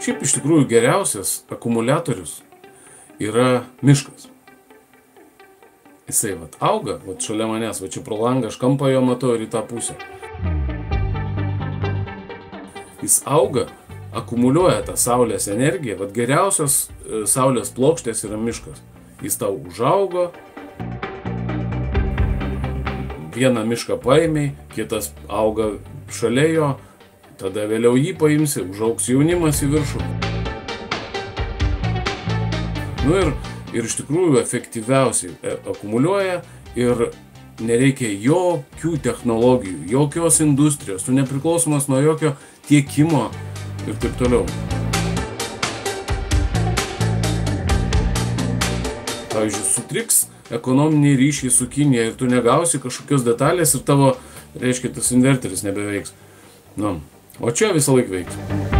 Šiaip iš tikrųjų geriausias akumuliatorius yra miškas. Jisai auga, šalia manęs, čia pro langą, aš kampą jo matau ir į tą pusę. Jis auga, akumuliuoja tą saulės energiją, geriausios saulės plokštės yra miškas. Jis tau užaugo, vieną mišką paėmei, kitas auga šalia jo, tada vėliau jį paimsi, užaugs jaunimas į viršų. Ir iš tikrųjų efektyviausiai akumuliuoja ir nereikia jokių technologijų, jokios industrijos, tu nepriklausomas nuo jokio tiekimo ir taip toliau. Pavyzdžiui, sutriks ekonominiai ryšiai su Kinija ir tu negausi kažkokios detalės ir tavo, reiškia, tas inverteris nebeveiks. O čia visą laiką veiks.